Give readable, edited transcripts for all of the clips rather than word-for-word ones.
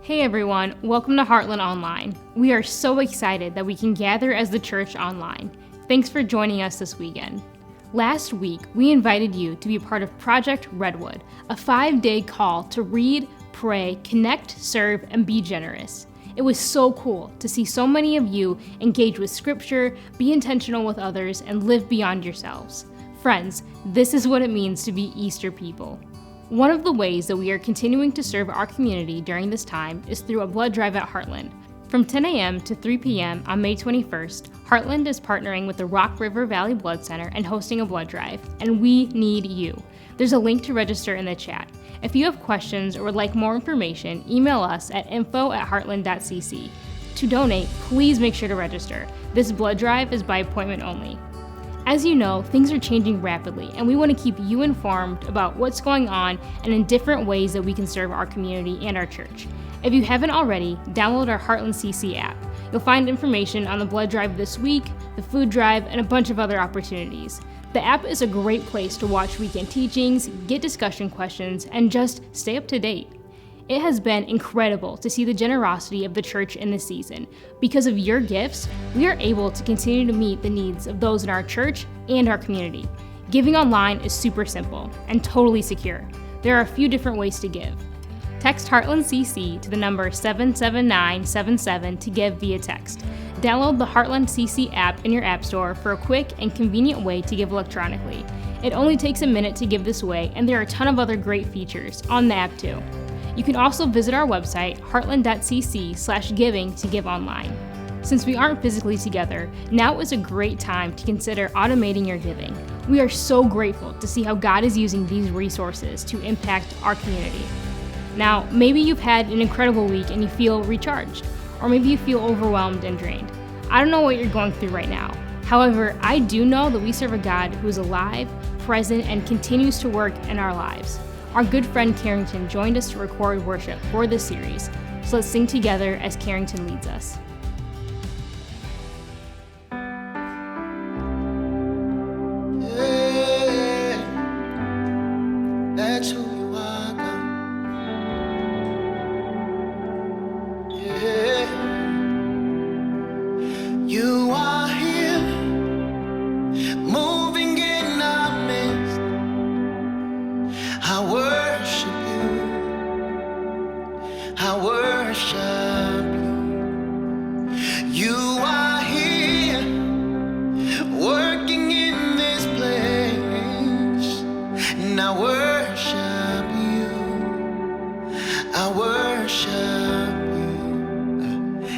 Hey everyone, welcome to Heartland Online. We are so excited that we can gather as the church online. Thanks for joining us this weekend. Last week, we invited you to be a part of Project Redwood, a 5-day call to read, pray, connect, serve, and be generous. It was so cool to see so many of you engage with Scripture, be intentional with others, and live beyond yourselves. Friends, this is what it means to be Easter people. One of the ways that we are continuing to serve our community during this time is through a blood drive at Heartland. From 10 a.m. to 3 p.m. on May 21st, Heartland is partnering with the Rock River Valley Blood Center and hosting a blood drive, and we need you. There's a link to register in the chat. If you have questions or would like more information, email us at info@heartland.cc. To donate, please make sure to register. This blood drive is by appointment only. As you know, things are changing rapidly, and we want to keep you informed about what's going on and in different ways that we can serve our community and our church. If you haven't already, download our Heartland CC app. You'll find information on the blood drive this week, the food drive, and a bunch of other opportunities. The app is a great place to watch weekend teachings, get discussion questions, and just stay up to date. It has been incredible to see the generosity of the church in this season. Because of your gifts, we are able to continue to meet the needs of those in our church and our community. Giving online is super simple and totally secure. There are a few different ways to give. Text Heartland CC to the number 77977 to give via text. Download the Heartland CC app in your app store for a quick and convenient way to give electronically. It only takes a minute to give this way, and there are a ton of other great features on the app too. You can also visit our website, heartland.cc/giving, to give online. Since we aren't physically together, now is a great time to consider automating your giving. We are so grateful to see how God is using these resources to impact our community. Now, maybe you've had an incredible week and you feel recharged, or maybe you feel overwhelmed and drained. I don't know what you're going through right now. However, I do know that we serve a God who is alive, present, and continues to work in our lives. Our good friend Carrington joined us to record worship for this series, so let's sing together as Carrington leads us. Yeah, that's who you are, God. Yeah, you are here, moving in our midst. I worship you. I worship you. You are here, working in this place. And I worship you. I worship you.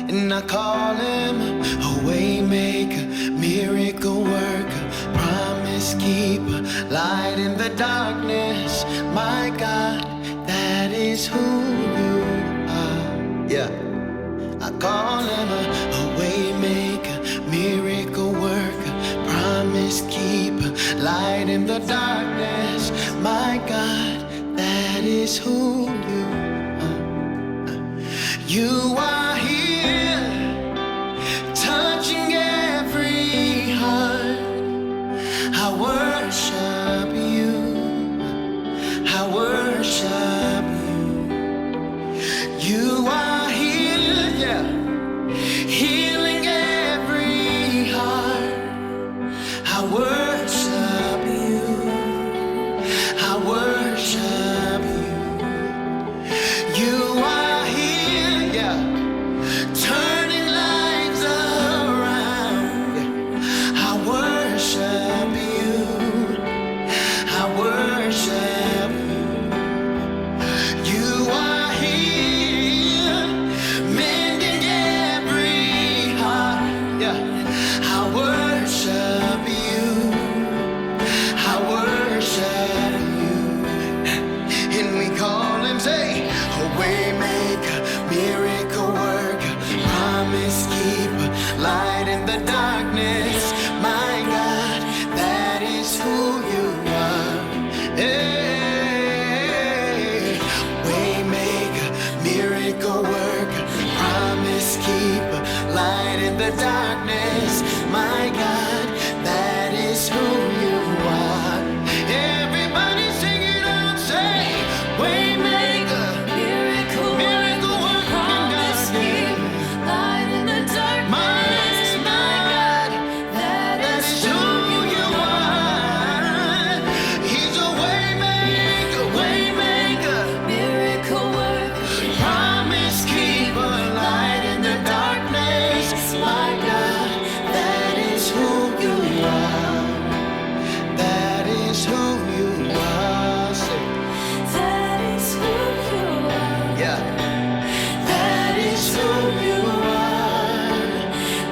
And I call him a Waymaker, miracle worker, promise keeper, light in the darkness. My God, that is who you are. Yeah, I call him a Waymaker, miracle worker, promise keeper, light in the darkness. My God, that is who you are. You are here, touching every heart. I worship you. I worship you. You are here, yeah, healing every heart. I worship you. I worship you. You are here, yeah, turning lives around. I worship you. I worship you. You are here, mending every heart. Yeah, I worship you. I worship you. And we call him, say, a Waymaker, miracle worker, promise keeper, light in the darkness. My God, that is who you are. Hey, Waymaker, miracle worker, promise keeper, light in the darkness. My God, that is who you are. Everybody sing it out, say, Waymaker, miracle worker, is who you are.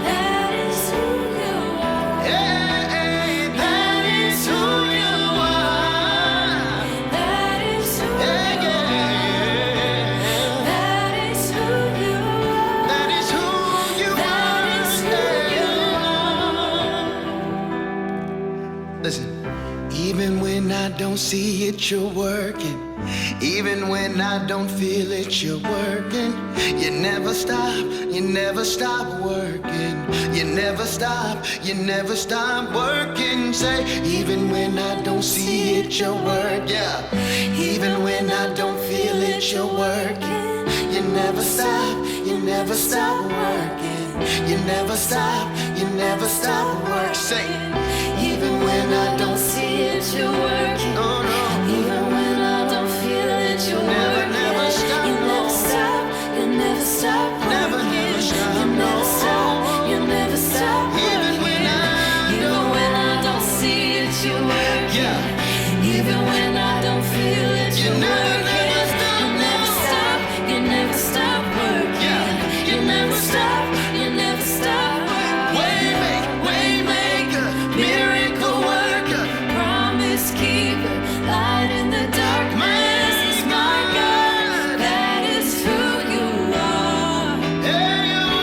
That is who you are. Yeah, that is who you are. That is who you are. That is who you are. That is who you are. Listen, even when I don't see it, you're working. Even when I don't feel it, you're working. You never stop working. You never stop working. Say, even when I don't see it, you're working. Yeah. Even when I don't feel it, you're working. You never stop working. You never stop working. Say, even when I don't see it, you're working. Oh, no. Even when I don't feel it, you're working. Never stop. You never stop. You never stop working. Never stop. You never stop. You never stop working. Even when I don't see it, you're working. Yeah. Even when I don't feel it, you're working. You never stop. You never stop working. Yeah. You never stop. You never stop working. Waymaker, miracle worker, promise keeper, light in the darkness is my God. That is who you are. Hey, you're a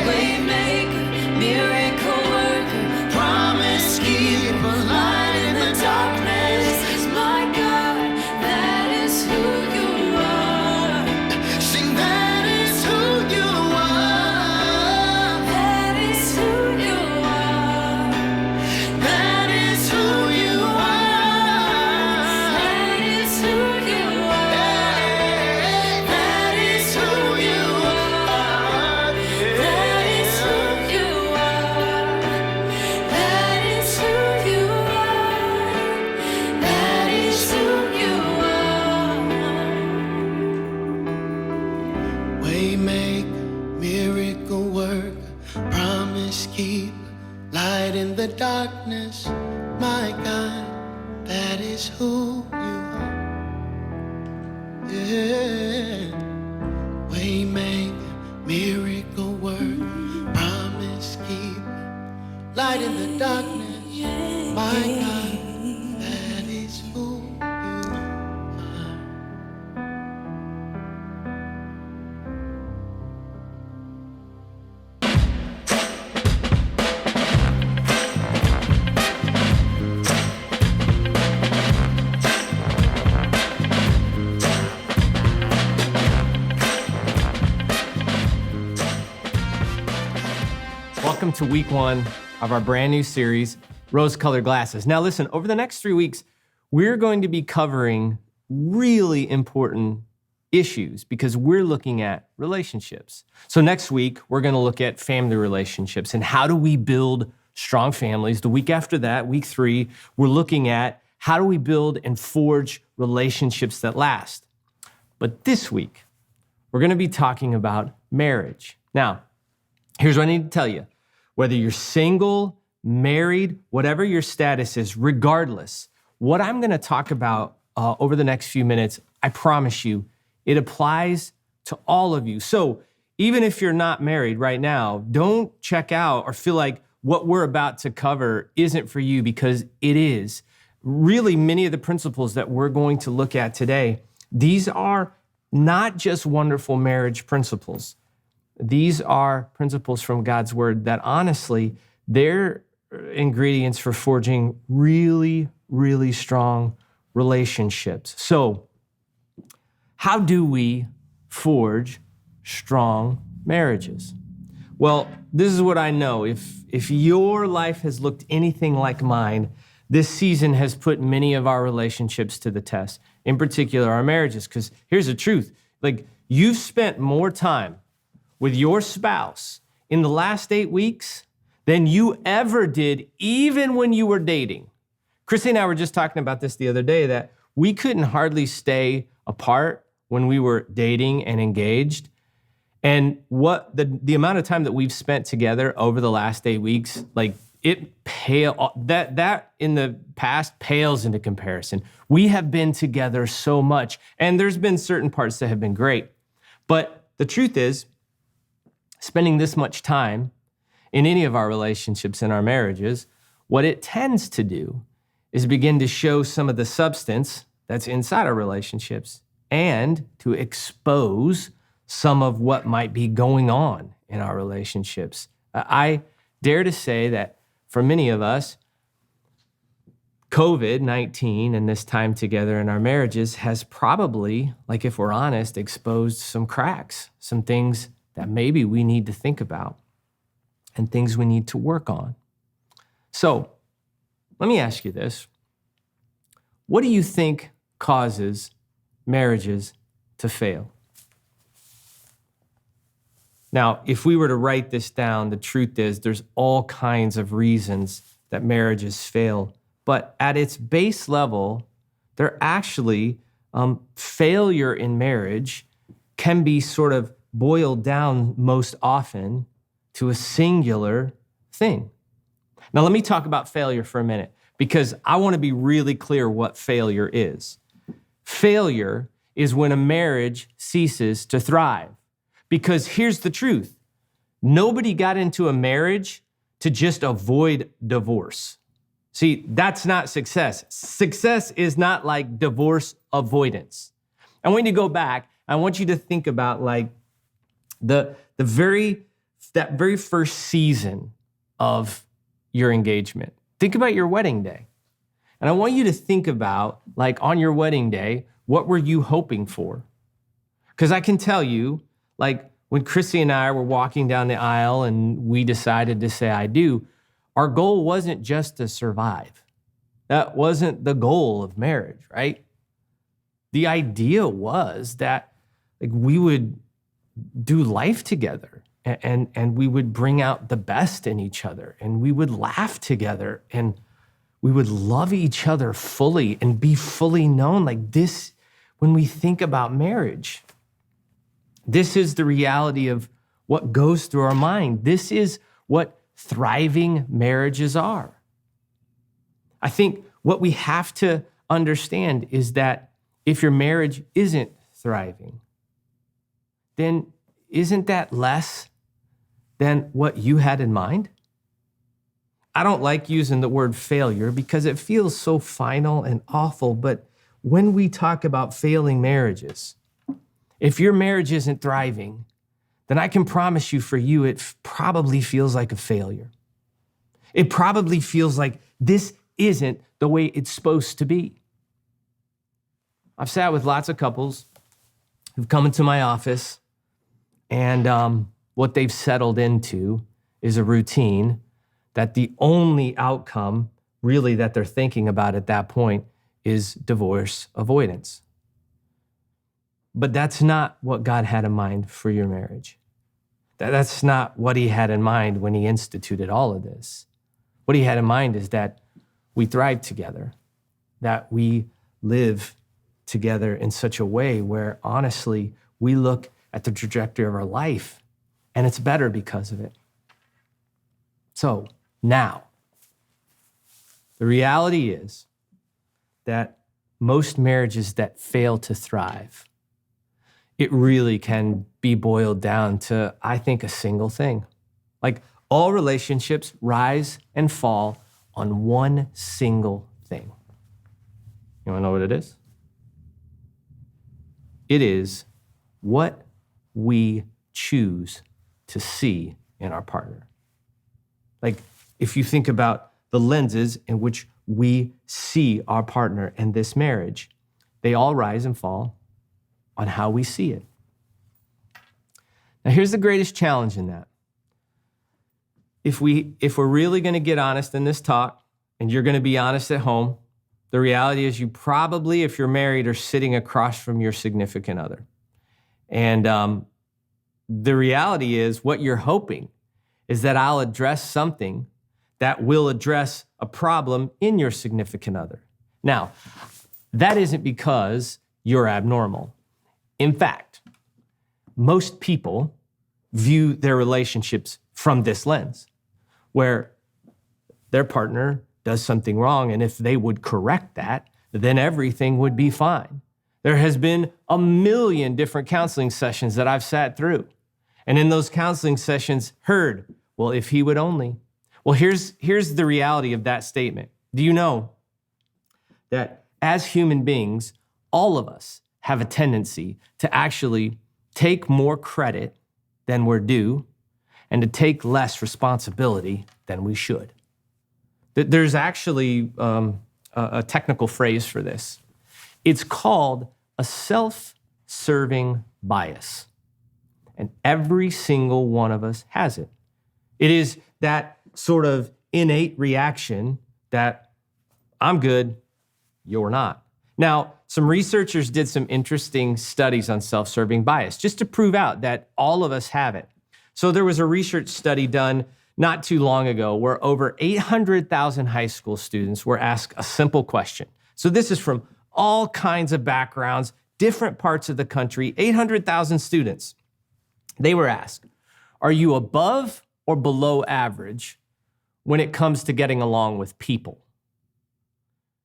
waymaker, miracle worker, promise keeper, light in the darkness is my God. That is who you are. Sing, that is who you are. That is who you are. That is who you are. That is who you are. That is who you are. That is who you are. That is who you are. That is who you are. Waymaker, miracle worker, promise keep, light in the darkness, my God, that is who you are. Yeah. Waymaker, miracle worker, promise keep, light in the darkness, my God, that is who you are. Welcome to week 1 of our brand new series, Rose-Colored Glasses. Now listen, over the next 3 weeks, we're going to be covering really important issues because we're looking at relationships. So next week, we're going to look at family relationships and how do we build strong families. The week after that, week 3, we're looking at how do we build and forge relationships that last. But this week, we're going to be talking about marriage. Now, here's what I need to tell you. Whether you're single, married, whatever your status is, regardless, what I'm going to talk about over the next few minutes, I promise you, it applies to all of you. So even if you're not married right now, don't check out or feel like what we're about to cover isn't for you, because it is. Really, many of the principles that we're going to look at today, these are not just wonderful marriage principles. These are principles from God's word that honestly, they're ingredients for forging really, really strong relationships. So, how do we forge strong marriages? Well, this is what I know. If your life has looked anything like mine, this season has put many of our relationships to the test, in particular our marriages, because here's the truth. Like, you've spent more time with your spouse in the last 8 weeks than you ever did, even when you were dating. Chrissy and I were just talking about this the other day, that we couldn't hardly stay apart when we were dating and engaged. And what the amount of time that we've spent together over the last 8 weeks, like that in the past pales into comparison. We have been together so much, and there's been certain parts that have been great. But the truth is, spending this much time in any of our relationships in our marriages, what it tends to do is begin to show some of the substance that's inside our relationships and to expose some of what might be going on in our relationships. I dare to say that for many of us, COVID-19 and this time together in our marriages has probably, like if we're honest, exposed some cracks, some things that maybe we need to think about and things we need to work on. So let me ask you this. What do you think causes marriages to fail? Now, if we were to write this down, the truth is there's all kinds of reasons that marriages fail. But at its base level, they're actually, failure in marriage can be sort of boiled down most often to a singular thing. Now, let me talk about failure for a minute, because I want to be really clear what failure is. Failure is when a marriage ceases to thrive. Because here's the truth. Nobody got into a marriage to just avoid divorce. See, that's not success. Success is not like divorce avoidance. I want you to go back. I want you to think about like that very first season of your engagement. Think about your wedding day. And I want you to think about, like, on your wedding day, what were you hoping for? Because I can tell you, like, when Chrissy and I were walking down the aisle and we decided to say I do, our goal wasn't just to survive. That wasn't the goal of marriage, right? The idea was that, like, we would do life together and we would bring out the best in each other and we would laugh together and we would love each other fully and be fully known. Like this, when we think about marriage, this is the reality of what goes through our mind. This is what thriving marriages are. I think what we have to understand is that if your marriage isn't thriving, then isn't that less than what you had in mind? I don't like using the word failure because it feels so final and awful, but when we talk about failing marriages, if your marriage isn't thriving, then I can promise you for you, it probably feels like a failure. It probably feels like this isn't the way it's supposed to be. I've sat with lots of couples who've come into my office and what they've settled into is a routine that the only outcome really that they're thinking about at that point is divorce avoidance. But that's not what God had in mind for your marriage. That's not what he had in mind when he instituted all of this. What he had in mind is that we thrive together, that we live together in such a way where honestly, we look at the trajectory of our life and it's better because of it. So now, the reality is that most marriages that fail to thrive, it really can be boiled down to, I think, a single thing. Like all relationships rise and fall on one single thing. You wanna know what it is? It is what we choose to see in our partner. Like if you think about the lenses in which we see our partner and this marriage, they all rise and fall on how we see it. Now, here's the greatest challenge in that. If we're really gonna get honest in this talk, and you're gonna be honest at home, the reality is you probably, if you're married, are sitting across from your significant other. And the reality is what you're hoping is that I'll address something that will address a problem in your significant other. Now, that isn't because you're abnormal. In fact, most people view their relationships from this lens, where their partner does something wrong, and if they would correct that, then everything would be fine. There has been a million different counseling sessions that I've sat through. And in those counseling sessions heard, well, if he would only. Well, here's the reality of that statement. Do you know that as human beings, all of us have a tendency to actually take more credit than we're due and to take less responsibility than we should? There's actually a technical phrase for this. It's called a self-serving bias. And every single one of us has it. It is that sort of innate reaction that I'm good, you're not. Now, some researchers did some interesting studies on self-serving bias just to prove out that all of us have it. So there was a research study done not too long ago where over 800,000 high school students were asked a simple question. So this is from all kinds of backgrounds, different parts of the country, 800,000 students. They were asked, are you above or below average when it comes to getting along with people?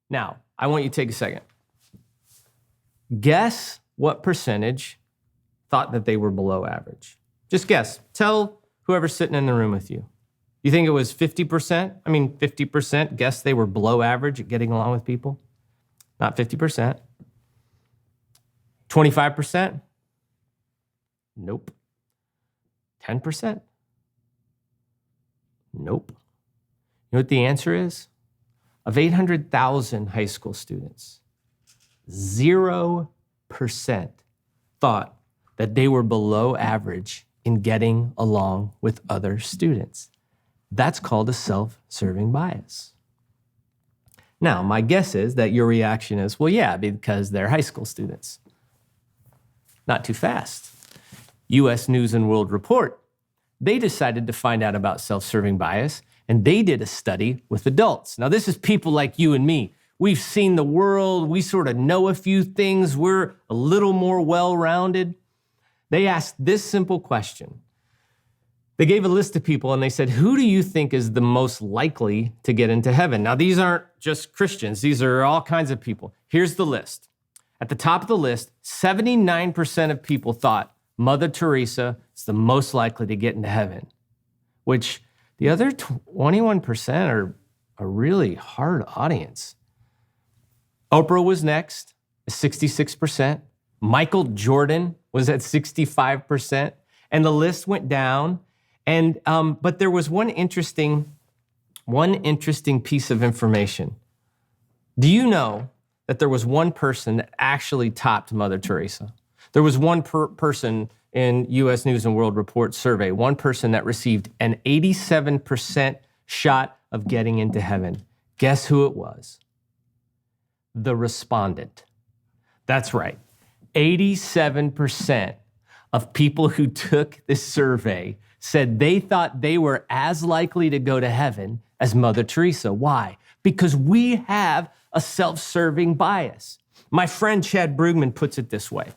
Now, I want you to take a second. Guess what percentage thought that they were below average. Just guess. Tell whoever's sitting in the room with you. You think it was 50%? 50% guess they were below average at getting along with people? Not 50%. 25%? Nope. 10%? Nope. You know what the answer is? Of 800,000 high school students, 0% thought that they were below average in getting along with other students. That's called a self-serving bias. Now, my guess is that your reaction is, well, yeah, because they're high school students. Not too fast. U.S. News and World Report, they decided to find out about self-serving bias, and they did a study with adults. Now, this is people like you and me. We've seen the world. We sort of know a few things. We're a little more well-rounded. They asked this simple question. They gave a list of people and they said, who do you think is the most likely to get into heaven? Now, these aren't just Christians. These are all kinds of people. Here's the list. At the top of the list, 79% of people thought Mother Teresa is the most likely to get into heaven, which the other 21% are a really hard audience. Oprah was next, 66%. Michael Jordan was at 65%. And the list went down. And but there was one interesting piece of information. Do you know that there was one person that actually topped Mother Teresa? There was one person in U.S. News and World Report survey, one person that received an 87% shot of getting into heaven. Guess who it was? The respondent. That's right. 87% of people who took this survey said they thought they were as likely to go to heaven as Mother Teresa. Why? Because we have a self-serving bias. My friend Chad Brugman puts it this way.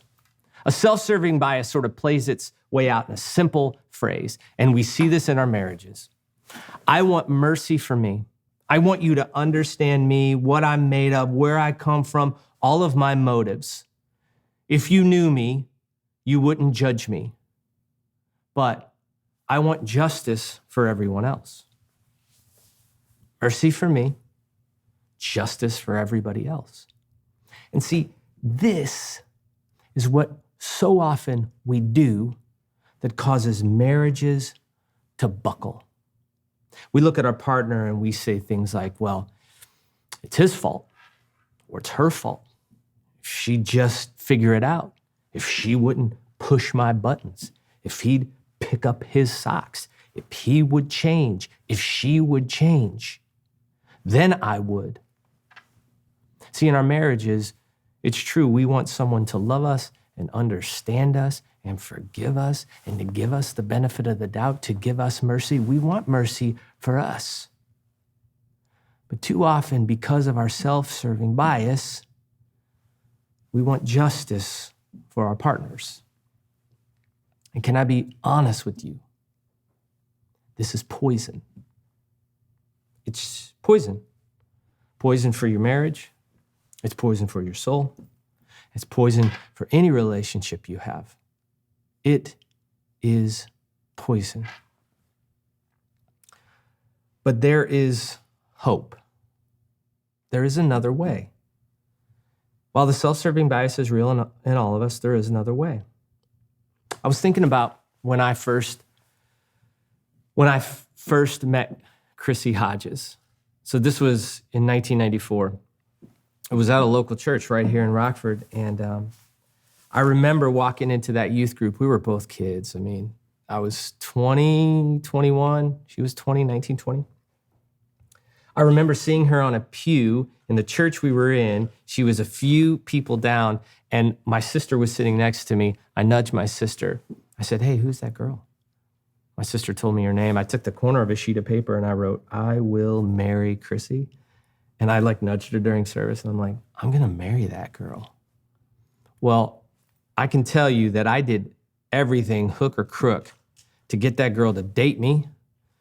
A self-serving bias sort of plays its way out in a simple phrase, and we see this in our marriages. I want mercy for me. I want you to understand me, what I'm made of, where I come from, all of my motives. If you knew me, you wouldn't judge me. But I want justice for everyone else. Mercy for me, justice for everybody else. And see, this is what so often we do that causes marriages to buckle. We look at our partner and we say things like, well, it's his fault or it's her fault. If she'd just figure it out, if she wouldn't push my buttons, if he'd pick up his socks, if he would change, if she would change, then I would. See, in our marriages, it's true, we want someone to love us and understand us and forgive us and to give us the benefit of the doubt, to give us mercy. We want mercy for us. But too often, because of our self-serving bias, we want justice for our partners. And can I be honest with you? This is poison. It's poison. Poison for your marriage. It's poison for your soul. It's poison for any relationship you have. It is poison. But there is hope. There is another way. While the self-serving bias is real in all of us, there is another way. I was thinking about when I first met Chrissy Hodges. So this was in 1994. It was at a local church right here in Rockford. And I remember walking into that youth group. We were both kids. I mean, I was 20, 21. She was 20, 19, 20. I remember seeing her on a pew in the church we were in. She was a few people down, and my sister was sitting next to me. I nudged my sister. I said, "Hey, who's that girl?" My sister told me her name. I took the corner of a sheet of paper and I wrote, "I will marry Chrissy." And I nudged her during service, and I'm like, I'm gonna marry that girl. Well, I can tell you that I did everything hook or crook to get that girl to date me,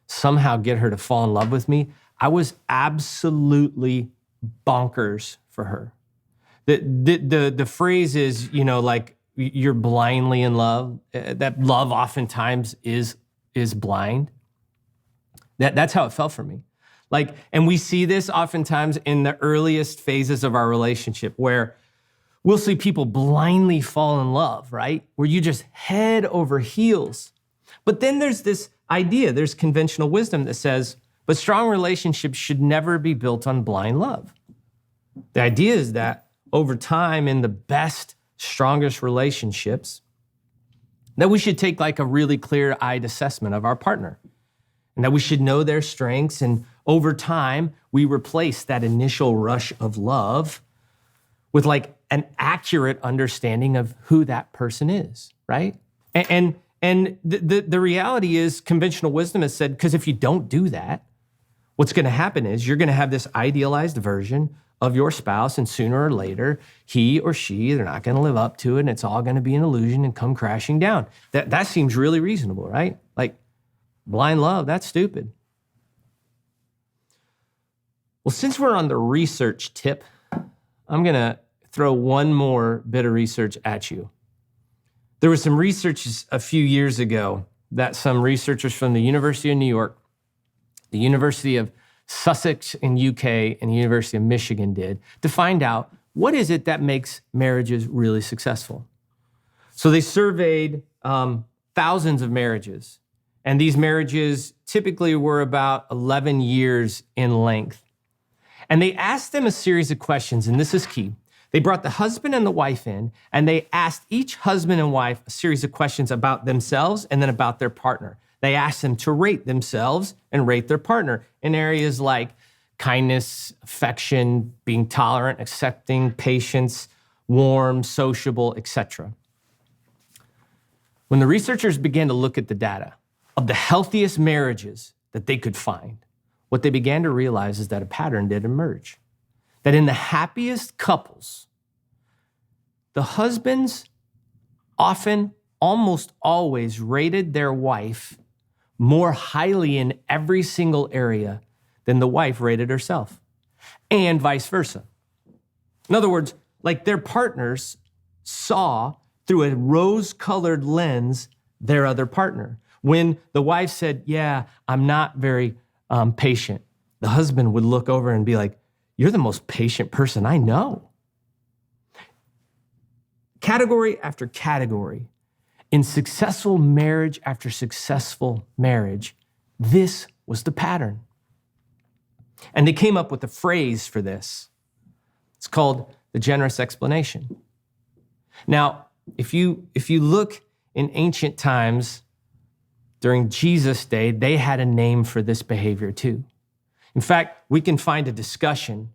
somehow get her to fall in love with me. I was absolutely bonkers for her. The phrase is, you're blindly in love. That love oftentimes is blind. That's how it felt for me. And we see this oftentimes in the earliest phases of our relationship where we'll see people blindly fall in love, right? Where you just head over heels. But then there's this idea, there's conventional wisdom that says, but strong relationships should never be built on blind love. The idea is that over time in the best, strongest relationships, that we should take a really clear-eyed assessment of our partner, and that we should know their strengths, and over time, we replace that initial rush of love with an accurate understanding of who that person is, right? And the reality is conventional wisdom has said, because if you don't do that, what's gonna happen is you're gonna have this idealized version of your spouse, and sooner or later, he or she, they're not gonna live up to it, and it's all gonna be an illusion and come crashing down. That seems really reasonable, right? Blind love, that's stupid. Well, since we're on the research tip, I'm gonna throw one more bit of research at you. There was some research a few years ago that some researchers from the University of New York, the University of Sussex in UK, and the University of Michigan did to find out what is it that makes marriages really successful. So they surveyed thousands of marriages, and these marriages typically were about 11 years in length. And they asked them a series of questions, and this is key. They brought the husband and the wife in, and they asked each husband and wife a series of questions about themselves and then about their partner. They asked them to rate themselves and rate their partner in areas like kindness, affection, being tolerant, accepting, patience, warm, sociable, etc. When the researchers began to look at the data of the healthiest marriages that they could find, what they began to realize is that a pattern did emerge. That in the happiest couples, the husbands often, almost always, rated their wife more highly in every single area than the wife rated herself, and vice versa. In other words, their partners saw through a rose-colored lens their other partner. When the wife said, "Yeah, I'm not very patient," the husband would look over and be like, "You're the most patient person I know." Category after category, in successful marriage after successful marriage, this was the pattern. And they came up with a phrase for this. It's called the generous explanation. Now, if you look in ancient times, during Jesus' day, they had a name for this behavior too. In fact, we can find a discussion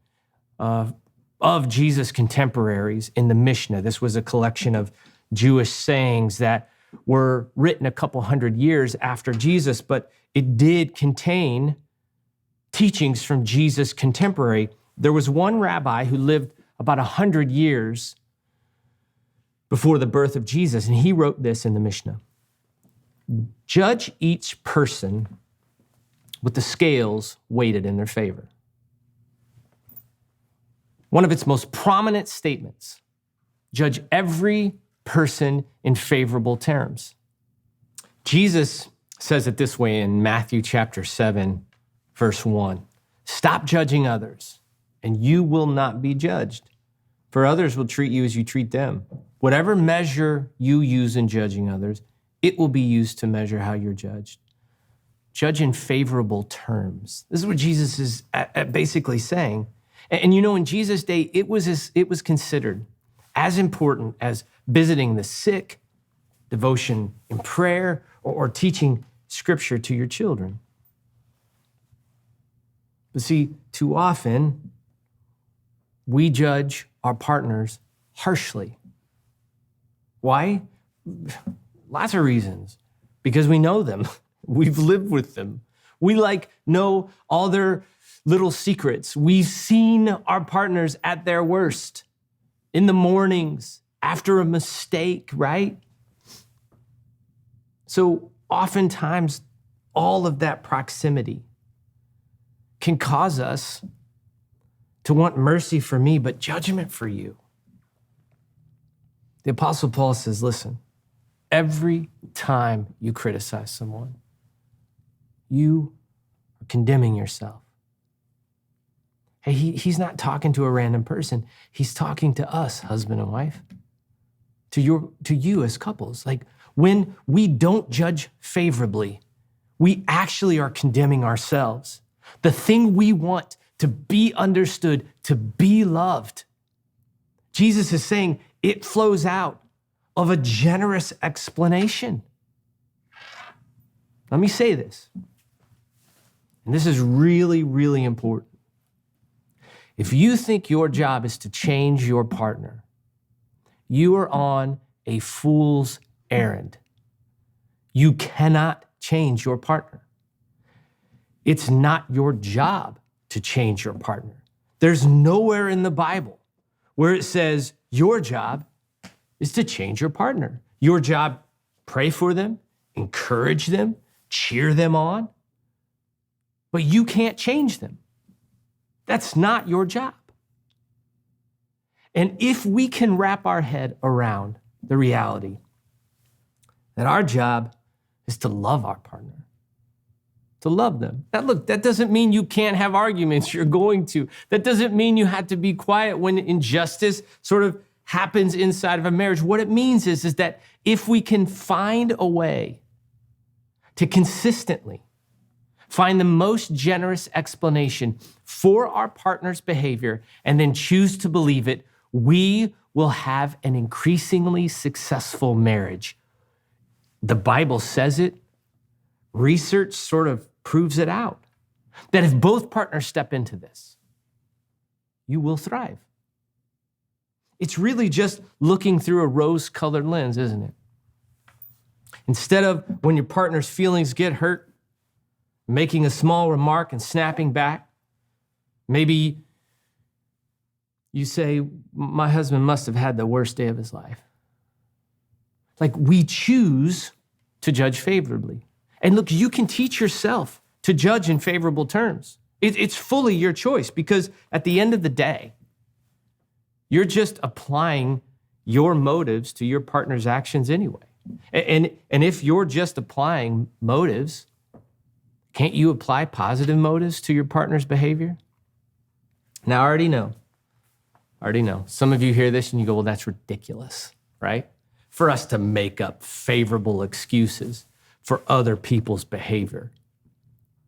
of Jesus' contemporaries in the Mishnah. This was a collection of Jewish sayings that were written a couple hundred years after Jesus, but it did contain teachings from Jesus' contemporary. There was one rabbi who lived about 100 years before the birth of Jesus, and he wrote this in the Mishnah: "Judge each person with the scales weighted in their favor." One of its most prominent statements judge every person in favorable terms. Jesus says it this way in Matthew chapter 7, verse 1. Stop judging others, and you will not be judged. For others will treat you as you treat them. Whatever measure you use in judging others, it will be used to measure how you're judged. Judge in favorable terms. This is what Jesus is basically saying. And you know, in Jesus' day, it was considered as important as visiting the sick, devotion in prayer, or teaching scripture to your children. But see, too often, we judge our partners harshly. Why? Lots of reasons. Because we know them. We've lived with them. We know all their little secrets. We've seen our partners at their worst, in the mornings, after a mistake, right? So oftentimes, all of that proximity can cause us to want mercy for me, but judgment for you. The Apostle Paul says, listen, every time you criticize someone, you are condemning yourself. Hey, he's not talking to a random person. He's talking to us, husband and wife, to you as couples. Like, when we don't judge favorably, we actually are condemning ourselves. The thing we want to be understood, to be loved. Jesus is saying it flows out of a generous explanation. Let me say this, and this is really, really important. If you think your job is to change your partner, you are on a fool's errand. You cannot change your partner. It's not your job to change your partner. There's nowhere in the Bible where it says your job is to change your partner. Your job, pray for them, encourage them, cheer them on, but you can't change them. That's not your job. And if we can wrap our head around the reality that our job is to love our partner, to love them. Now, look, that doesn't mean you can't have arguments. You're going to. That doesn't mean you have to be quiet when injustice sort of happens inside of a marriage. What it means is that if we can find a way to consistently find the most generous explanation for our partner's behavior and then choose to believe it, we will have an increasingly successful marriage. The Bible says it. Research sort of proves it out. That if both partners step into this, you will thrive. It's really just looking through a rose-colored lens, isn't it? Instead of when your partner's feelings get hurt, making a small remark and snapping back, maybe you say, my husband must have had the worst day of his life. Like, we choose to judge favorably. And look, you can teach yourself to judge in favorable terms. It's fully your choice, because at the end of the day, you're just applying your motives to your partner's actions anyway. And if you're just applying motives, can't you apply positive motives to your partner's behavior? Now, I already know. Some of you hear this and you go, well, that's ridiculous, right? For us to make up favorable excuses for other people's behavior.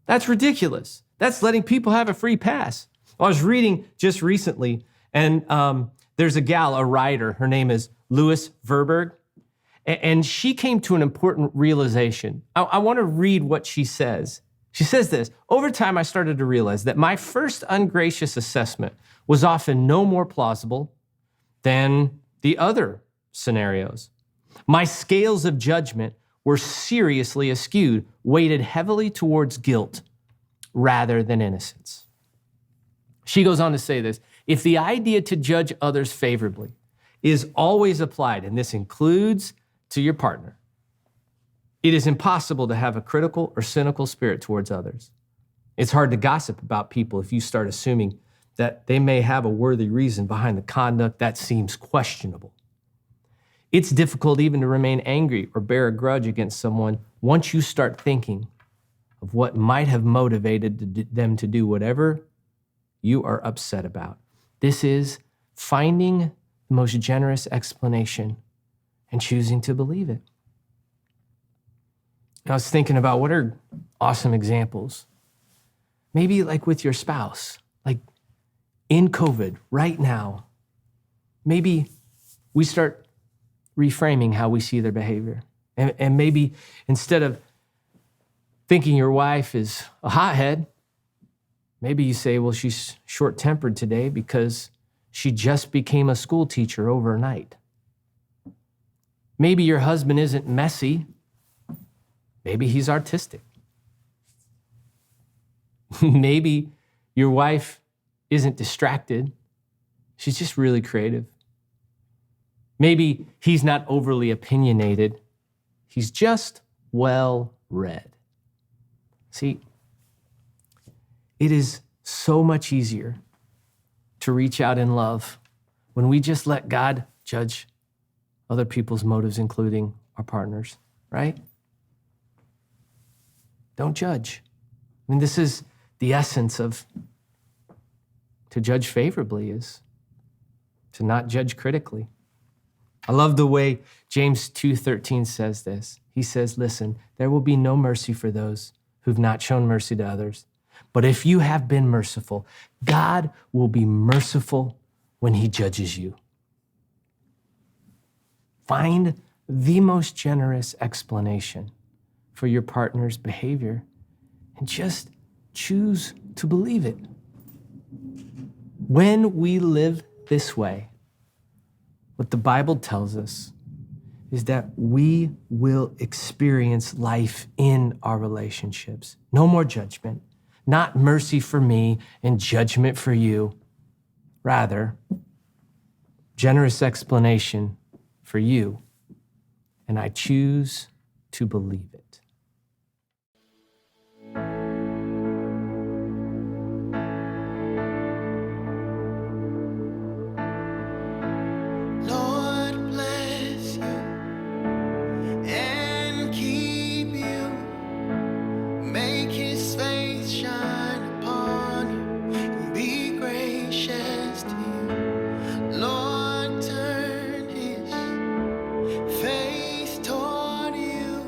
That's ridiculous. That's letting people have a free pass. I was reading just recently, and there's a gal, a writer, her name is Louise Verberg, and she came to an important realization. I want to read what she says. She says this: over time, I started to realize that my first ungracious assessment was often no more plausible than the other scenarios. My scales of judgment were seriously askewed, weighted heavily towards guilt rather than innocence. She goes on to say this: if the idea to judge others favorably is always applied, and this includes to your partner, it is impossible to have a critical or cynical spirit towards others. It's hard to gossip about people if you start assuming that they may have a worthy reason behind the conduct that seems questionable. It's difficult even to remain angry or bear a grudge against someone once you start thinking of what might have motivated them to do whatever you are upset about. This is finding the most generous explanation and choosing to believe it. I was thinking about what are awesome examples. Maybe like with your spouse, like in COVID right now, maybe we start reframing how we see their behavior. And maybe instead of thinking your wife is a hothead, maybe you say, well, she's short-tempered today because she just became a school teacher overnight. Maybe your husband isn't messy. Maybe he's artistic. Maybe your wife isn't distracted. She's just really creative. Maybe he's not overly opinionated. He's just well-read. See, it is so much easier to reach out in love when we just let God judge other people's motives, including our partners, right? Don't judge. I mean, this is the essence of to judge favorably is to not judge critically. I love the way James 2:13 says this. He says, listen, there will be no mercy for those who've not shown mercy to others. But if you have been merciful, God will be merciful when he judges you. Find the most generous explanation for your partner's behavior and just choose to believe it. When we live this way, what the Bible tells us is that we will experience life in our relationships. No more judgment, not mercy for me and judgment for you. Rather, generous explanation for you, and I choose to believe it. Lord bless you and keep you. Make his face shine upon you and be gracious to you. Lord, turn his face toward you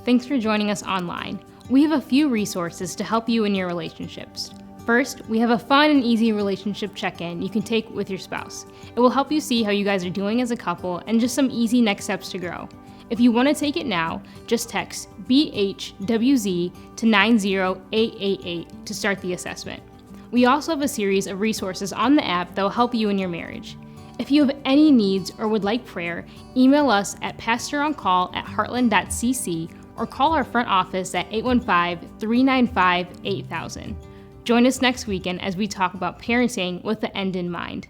Thanks for joining us online. We have a few resources to help you in your relationships. First, we have a fun and easy relationship check-in you can take with your spouse. It will help you see how you guys are doing as a couple and just some easy next steps to grow. If you want to take it now, just text BHWZ to 90888 to start the assessment. We also have a series of resources on the app that will help you in your marriage. If you have any needs or would like prayer, email us at pastoronCall@heartland.cc or call our front office at 815-395-8000. Join us next weekend as we talk about parenting with the end in mind.